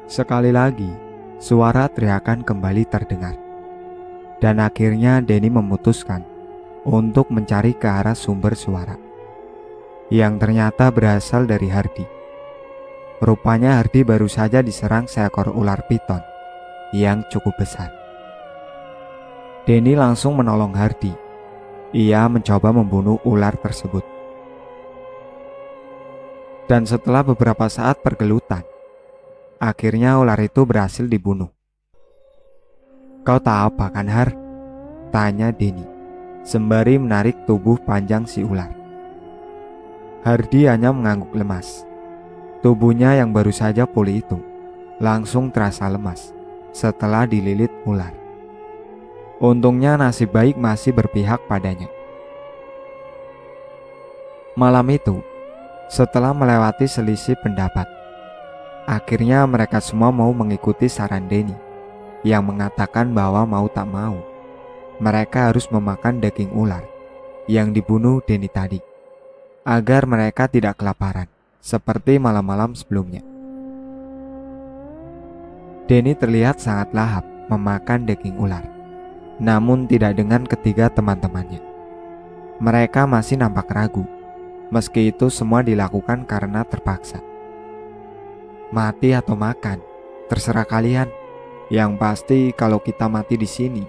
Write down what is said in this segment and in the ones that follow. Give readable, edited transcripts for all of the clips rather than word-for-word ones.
Sekali lagi, suara teriakan kembali terdengar. Dan akhirnya Denny memutuskan untuk mencari ke arah sumber suara, yang ternyata berasal dari Hardy. Rupanya Hardy baru saja diserang seekor ular piton yang cukup besar. Denny langsung menolong Hardy. Ia mencoba membunuh ular tersebut. Dan setelah beberapa saat pergelutan, akhirnya ular itu berhasil dibunuh. "Kau tahu apa kan, Har?" tanya Denny, sembari menarik tubuh panjang si ular. Hardy hanya mengangguk lemas. Tubuhnya yang baru saja pulih itu langsung terasa lemas setelah dililit ular. Untungnya nasib baik masih berpihak padanya. Malam itu, setelah melewati selisih pendapat, akhirnya mereka semua mau mengikuti saran Denny yang mengatakan bahwa mau tak mau, mereka harus memakan daging ular yang dibunuh Denny tadi, agar mereka tidak kelaparan seperti malam-malam sebelumnya. Denny terlihat sangat lahap memakan daging ular, namun tidak dengan ketiga teman-temannya. Mereka masih nampak ragu, meski itu semua dilakukan karena terpaksa. "Mati atau makan, terserah kalian. Yang pasti kalau kita mati di sini,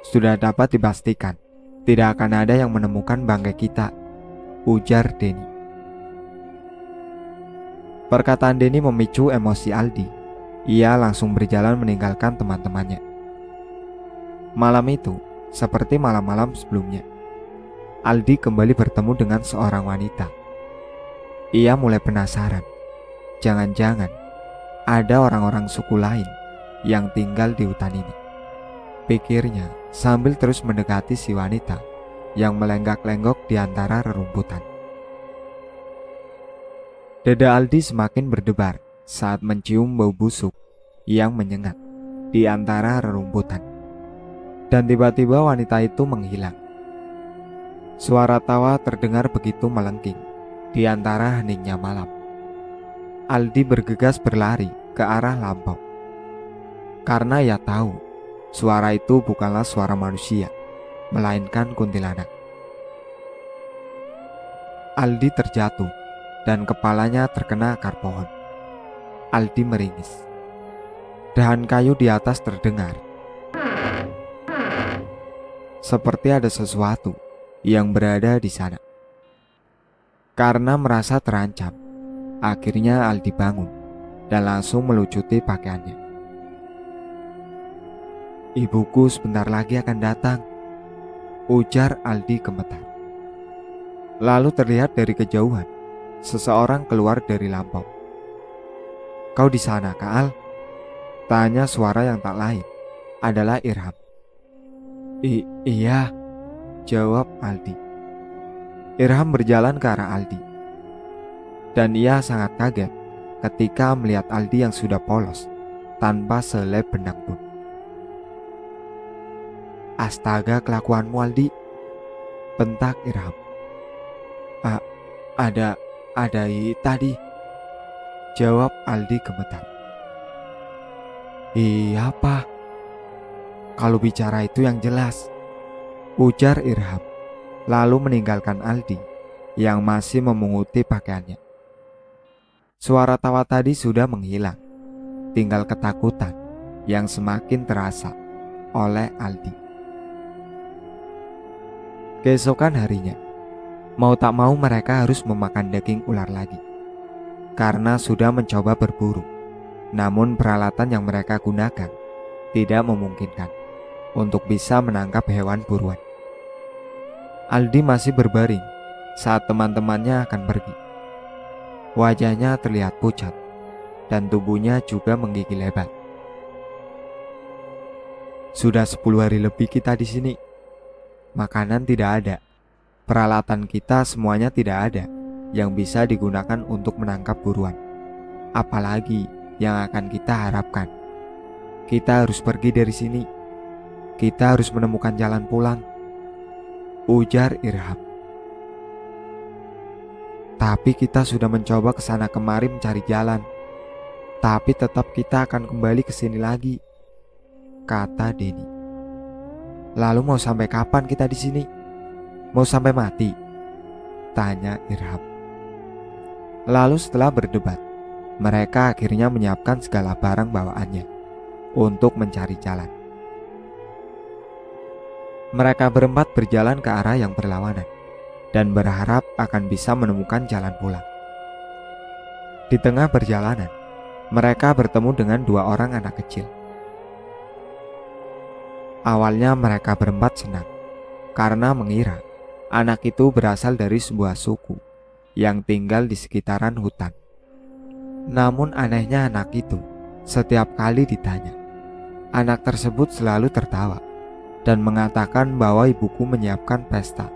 sudah dapat dipastikan tidak akan ada yang menemukan bangkai kita," ujar Denny. Perkataan Denny memicu emosi Aldi. Ia langsung berjalan meninggalkan teman-temannya. Malam itu, seperti malam-malam sebelumnya, Aldi kembali bertemu dengan seorang wanita. Ia mulai penasaran. Jangan-jangan ada orang-orang suku lain yang tinggal di hutan ini, pikirnya sambil terus mendekati si wanita yang melenggak-lenggok di antara rerumputan. Dada Aldi semakin berdebar saat mencium bau busuk yang menyengat di antara rerumputan. Dan tiba-tiba wanita itu menghilang. Suara tawa terdengar begitu melengking di antara heningnya malam. Aldi bergegas berlari ke arah lampau, karena ia tahu suara itu bukanlah suara manusia, melainkan kuntilanak. Aldi terjatuh dan kepalanya terkena akar pohon. Aldi meringis. Dahan kayu di atas terdengar seperti ada sesuatu yang berada di sana. Karena merasa terancam, akhirnya Aldi bangun dan langsung melucuti pakaiannya. "Ibuku sebentar lagi akan datang," ujar Aldi gemetar. Lalu terlihat dari kejauhan seseorang keluar dari lampau. "Kau di sana, Kak Al?" tanya suara yang tak lain adalah Irham. Iya," jawab Aldi. Irham berjalan ke arah Aldi, dan ia sangat kaget ketika melihat Aldi yang sudah polos tanpa sehelai benang pun. "Astaga, kelakuanmu, Aldi," bentak Irham. "A- ada tadi," jawab Aldi gemetar. "Iya, apa? Kalau bicara itu yang jelas," ujar Irham, lalu meninggalkan Aldi yang masih memunguti pakaiannya. Suara tawa tadi sudah menghilang, tinggal ketakutan yang semakin terasa oleh Aldi. Keesokan harinya, mau tak mau mereka harus memakan daging ular lagi, karena sudah mencoba berburu, namun peralatan yang mereka gunakan tidak memungkinkan untuk bisa menangkap hewan buruan. Aldi masih berbaring saat teman-temannya akan pergi. Wajahnya terlihat pucat dan tubuhnya juga menggigil hebat. "Sudah 10 hari lebih kita di sini. Makanan tidak ada. Peralatan kita semuanya tidak ada yang bisa digunakan untuk menangkap buruan. Apalagi yang akan kita harapkan? Kita harus pergi dari sini. Kita harus menemukan jalan pulang," ujar Irham. "Tapi kita sudah mencoba kesana kemari mencari jalan. Tapi tetap kita akan kembali ke sini lagi, kata Denny. Lalu mau sampai kapan kita di sini? Mau sampai mati? Tanya Irham. Lalu setelah berdebat, mereka akhirnya menyiapkan segala barang bawaannya untuk mencari jalan. Mereka berempat berjalan ke arah yang berlawanan dan berharap akan bisa menemukan jalan pulang. Di tengah perjalanan, mereka bertemu dengan dua orang anak kecil. Awalnya mereka berempat senang karena mengira anak itu berasal dari sebuah suku yang tinggal di sekitaran hutan. Namun anehnya anak itu setiap kali ditanya, anak tersebut selalu tertawa dan mengatakan bahwa ibuku menyiapkan pesta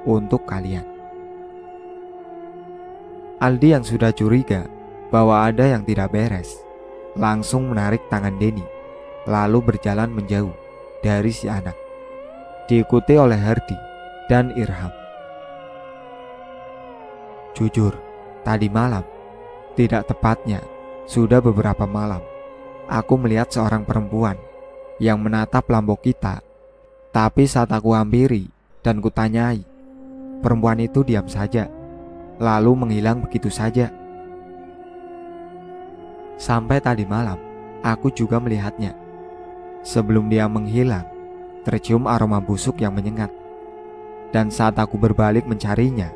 untuk kalian. Aldi yang sudah curiga bahwa ada yang tidak beres, langsung menarik tangan Denny, lalu berjalan menjauh dari si anak, diikuti oleh Hardy dan Irham. Jujur, tadi malam, tidak tepatnya, sudah beberapa malam, aku melihat seorang perempuan yang menatap Lombok kita. Tapi saat aku hampiri dan kutanyai, perempuan itu diam saja, lalu menghilang begitu saja. Sampai tadi malam, aku juga melihatnya. Sebelum dia menghilang, tercium aroma busuk yang menyengat. Dan saat aku berbalik mencarinya,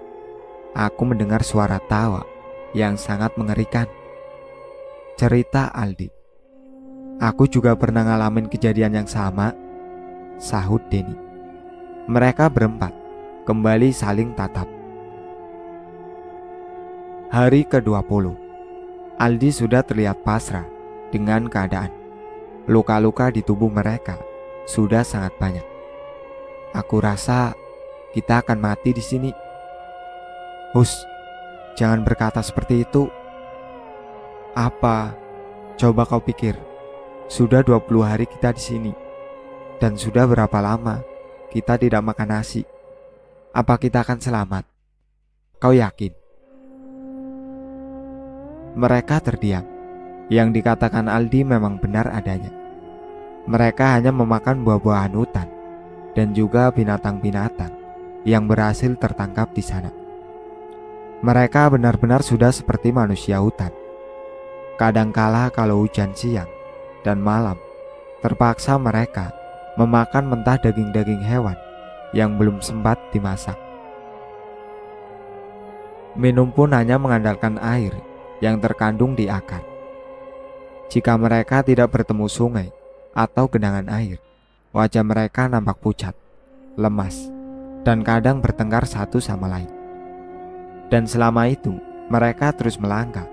aku mendengar suara tawa yang sangat mengerikan. Cerita Aldi. Aku juga pernah ngalamin kejadian yang sama, sahut Denny. Mereka berempat kembali saling tatap. Hari ke-20. Aldi sudah terlihat pasrah dengan keadaan. Luka-luka di tubuh mereka sudah sangat banyak. Aku rasa kita akan mati di sini. Hus, jangan berkata seperti itu. Apa? Coba kau pikir. Sudah 20 hari kita di sini. Dan sudah berapa lama kita tidak makan nasi? Apa kita akan selamat? Kau yakin? Mereka terdiam. Yang dikatakan Aldi memang benar adanya. Mereka hanya memakan buah-buahan hutan dan juga binatang-binatang yang berhasil tertangkap di sana. Mereka benar-benar sudah seperti manusia hutan. Kadangkala kalau hujan siang dan malam, terpaksa mereka memakan mentah daging-daging hewan yang belum sempat dimasak. Minum pun hanya mengandalkan air yang terkandung di akar. Jika mereka tidak bertemu sungai atau genangan air, wajah mereka nampak pucat, lemas, dan kadang bertengkar satu sama lain. Dan selama itu, mereka terus melangkah,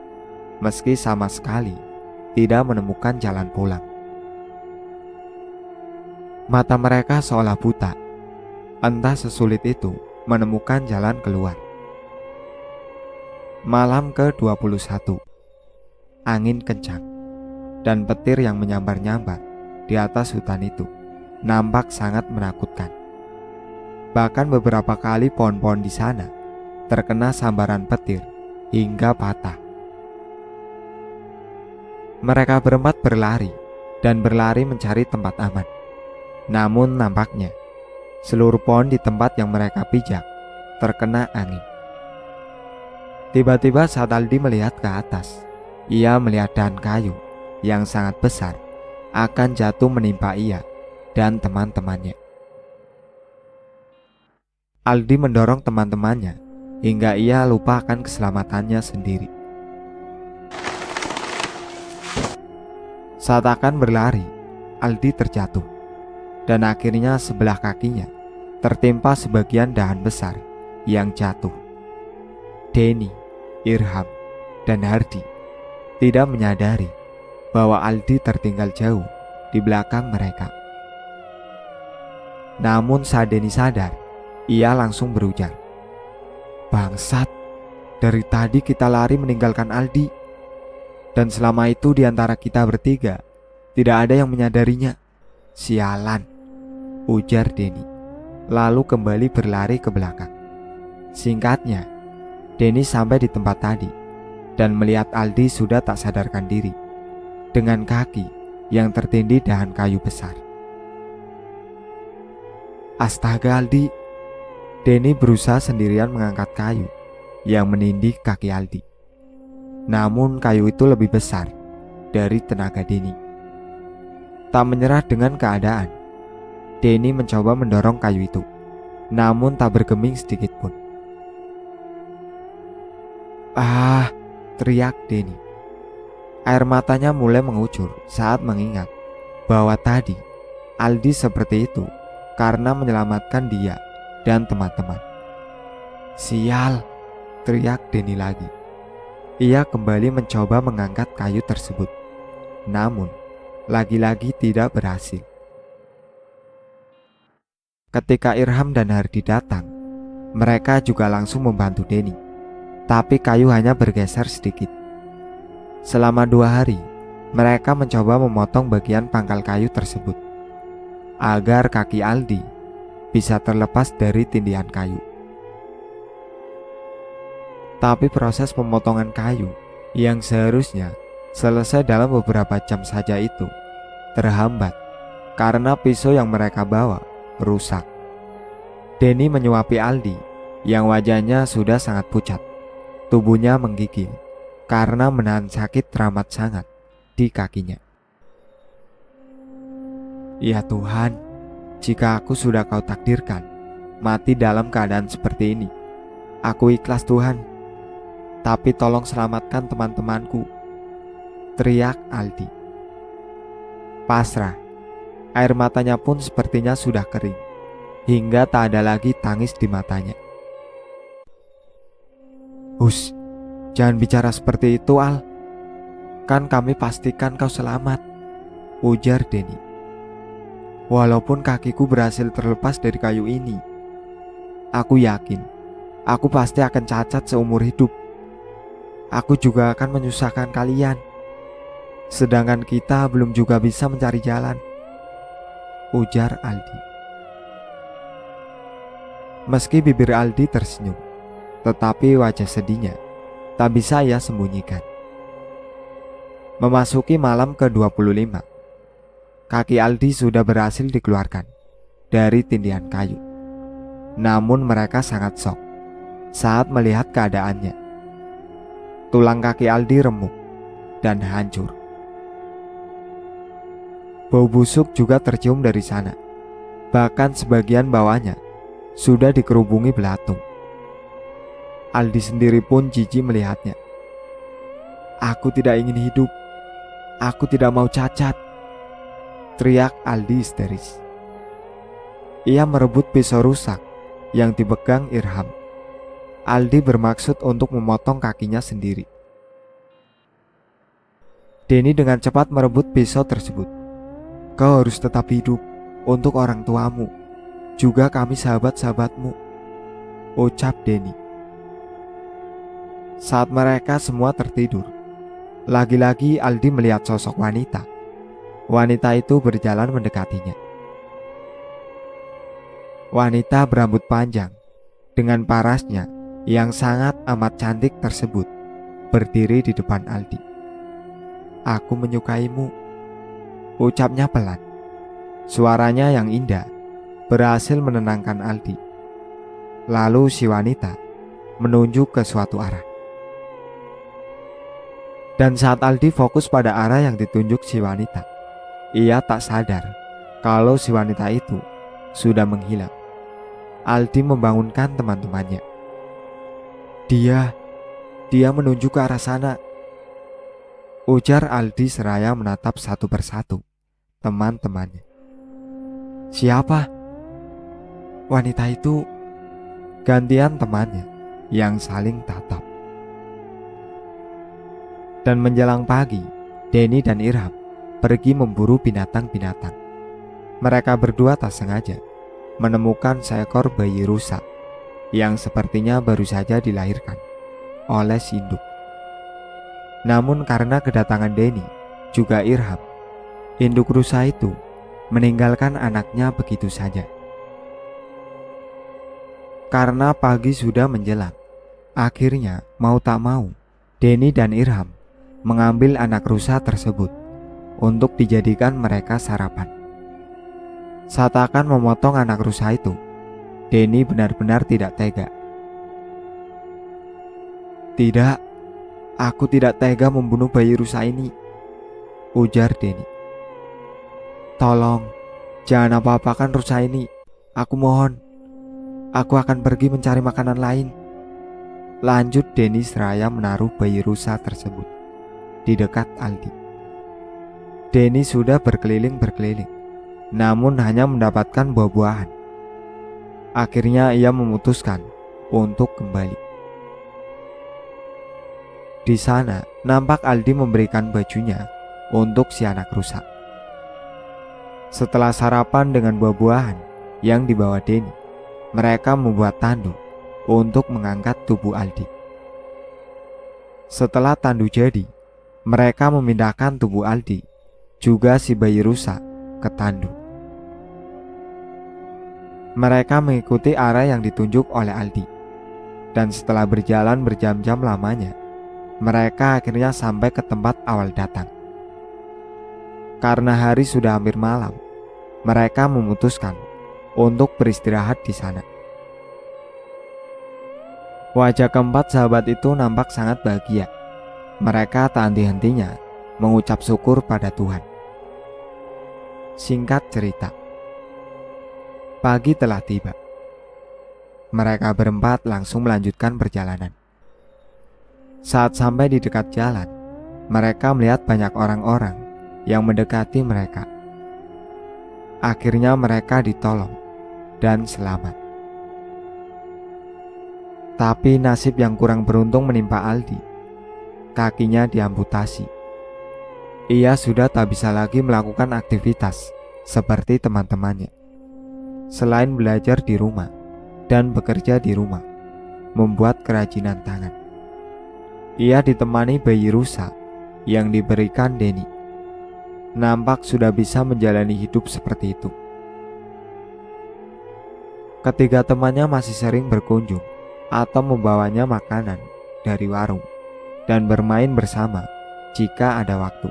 meski sama sekali tidak menemukan jalan pulang. Mata mereka seolah buta, entah sesulit itu menemukan jalan keluar. Malam ke-21. Angin kencang dan petir yang menyambar-nyambar di atas hutan itu nampak sangat menakutkan. Bahkan beberapa kali pohon-pohon di sana terkena sambaran petir hingga patah. Mereka berempat berlari dan berlari mencari tempat aman. Namun nampaknya seluruh pohon di tempat yang mereka pijak terkena angin. Tiba-tiba saat Aldi melihat ke atas, ia melihat dahan kayu yang sangat besar akan jatuh menimpa ia dan teman-temannya. Aldi mendorong teman-temannya hingga ia lupa akan keselamatannya sendiri. Saat akan berlari, Aldi terjatuh dan akhirnya sebelah kakinya tertimpa sebagian dahan besar yang jatuh. Denny, Irham, dan Hardy tidak menyadari bahwa Aldi tertinggal jauh di belakang mereka. Namun saat Denny sadar, ia langsung berujar, "Bangsat, dari tadi kita lari meninggalkan Aldi. Dan selama itu di antara kita bertiga tidak ada yang menyadarinya. Sialan," ujar Denny, lalu kembali berlari ke belakang. Singkatnya, Denny sampai di tempat tadi dan melihat Aldi sudah tak sadarkan diri dengan kaki yang tertindih dahan kayu besar. Astaga Aldi, Denny berusaha sendirian mengangkat kayu yang menindih kaki Aldi. Namun kayu itu lebih besar dari tenaga Denny. Tak menyerah dengan keadaan, Denny mencoba mendorong kayu itu, namun tak bergeming sedikit pun. "Ah!" teriak Denny. Air matanya mulai mengucur saat mengingat bahwa tadi Aldi seperti itu karena menyelamatkan dia dan teman-teman. "Sial!" teriak Denny lagi. Ia kembali mencoba mengangkat kayu tersebut, namun lagi-lagi tidak berhasil. Ketika Irham dan Hardi datang, mereka juga langsung membantu Denny, tapi kayu hanya bergeser sedikit. Selama 2 hari, mereka mencoba memotong bagian pangkal kayu tersebut agar kaki Aldi bisa terlepas dari tindihan kayu. Tapi proses pemotongan kayu yang seharusnya selesai dalam beberapa jam saja itu terhambat karena pisau yang mereka bawa rusak. Denny menyuapi Aldi yang wajahnya sudah sangat pucat. Tubuhnya menggigil karena menahan sakit teramat sangat di kakinya. "Ya Tuhan, jika aku sudah kau takdirkan mati dalam keadaan seperti ini, aku ikhlas Tuhan. Tapi tolong selamatkan teman-temanku," teriak Aldi. Pasrah, air matanya pun sepertinya sudah kering, hingga tak ada lagi tangis di matanya. "Hus, jangan bicara seperti itu Al. Kan kami pastikan kau selamat," ujar Denny. "Walaupun kakiku berhasil terlepas dari kayu ini, aku yakin aku pasti akan cacat seumur hidup. Aku juga akan menyusahkan kalian, sedangkan kita belum juga bisa mencari jalan," ujar Aldi. Meski bibir Aldi tersenyum, tetapi wajah sedihnya tak bisa ia sembunyikan. Memasuki malam ke-25, kaki Aldi sudah berhasil dikeluarkan dari tindihan kayu. Namun mereka sangat shock saat melihat keadaannya. Tulang kaki Aldi remuk dan hancur. Bau busuk juga tercium dari sana. Bahkan sebagian bawahnya sudah dikerubungi belatung. Aldi sendiri pun jijik melihatnya. "Aku tidak ingin hidup. Aku tidak mau cacat," teriak Aldi histeris. Ia merebut pisau rusak yang dipegang Irham. Aldi bermaksud untuk memotong kakinya sendiri. Denny dengan cepat merebut pisau tersebut. "Kau harus tetap hidup untuk orang tuamu, juga kami sahabat-sahabatmu," ucap Denny. Saat mereka semua tertidur, lagi-lagi Aldi melihat sosok wanita. Wanita itu berjalan mendekatinya. Wanita berambut panjang dengan parasnya yang sangat amat cantik tersebut berdiri di depan Aldi. "Aku menyukaimu," ucapnya pelan. Suaranya yang indah berhasil menenangkan Aldi. Lalu si wanita menunjuk ke suatu arah. Dan saat Aldi fokus pada arah yang ditunjuk si wanita, ia tak sadar kalau si wanita itu sudah menghilang. Aldi membangunkan teman-temannya. Dia menunjuk ke arah sana," ujar Aldi seraya menatap satu persatu teman-temannya. "Siapa?" "Wanita itu," gantian temannya yang saling tatap. Dan menjelang pagi, Denny dan Irham pergi memburu binatang-binatang. Mereka berdua tak sengaja menemukan seekor bayi rusa yang sepertinya baru saja dilahirkan oleh si induk. Namun karena kedatangan Denny juga Irham, induk rusa itu meninggalkan anaknya begitu saja. Karena pagi sudah menjelang, akhirnya mau tak mau Denny dan Irham mengambil anak rusa tersebut untuk dijadikan mereka sarapan. Saat akan memotong anak rusa itu, Denny benar-benar tidak tega. "Tidak, aku tidak tega membunuh bayi rusa ini," ujar Denny. "Tolong, jangan apa-apakan rusa ini. Aku mohon. Aku akan pergi mencari makanan lain," lanjut Denny seraya menaruh bayi rusa tersebut di dekat Aldi. Denny sudah berkeliling-berkeliling, namun hanya mendapatkan buah-buahan. Akhirnya ia memutuskan untuk kembali. Di sana, nampak Aldi memberikan bajunya untuk si anak rusa. Setelah sarapan dengan buah-buahan yang dibawa Denny, mereka membuat tandu untuk mengangkat tubuh Aldi. Setelah tandu jadi, mereka memindahkan tubuh Aldi, juga si bayi rusa, ke tandu. Mereka mengikuti arah yang ditunjuk oleh Aldi, dan setelah berjalan berjam-jam lamanya, mereka akhirnya sampai ke tempat awal datang. Karena hari sudah hampir malam, mereka memutuskan untuk beristirahat di sana. Wajah keempat sahabat itu nampak sangat bahagia. Mereka tak henti-hentinya mengucap syukur pada Tuhan. Singkat cerita, pagi telah tiba. Mereka berempat langsung melanjutkan perjalanan. Saat sampai di dekat jalan, mereka melihat banyak orang-orang yang mendekati mereka. Akhirnya mereka ditolong dan selamat. Tapi nasib yang kurang beruntung menimpa Aldi. Kakinya diamputasi. Ia sudah tak bisa lagi melakukan aktivitas seperti teman-temannya. Selain belajar di rumah dan bekerja di rumah, membuat kerajinan tangan. Ia ditemani bayi rusa yang diberikan Denny. Nampak sudah bisa menjalani hidup seperti itu. Ketiga temannya masih sering berkunjung atau membawanya makanan dari warung dan bermain bersama jika ada waktu.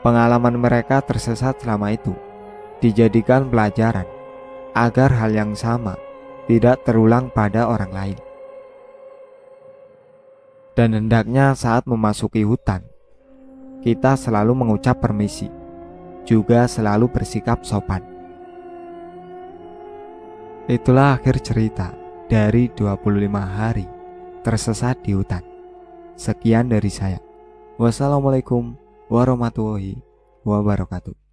Pengalaman mereka tersesat selama itu dijadikan pelajaran agar hal yang sama tidak terulang pada orang lain. Dan hendaknya saat memasuki hutan, kita selalu mengucap permisi, juga selalu bersikap sopan. Itulah akhir cerita dari 25 hari tersesat di hutan. Sekian dari saya. Wassalamualaikum warahmatullahi wabarakatuh.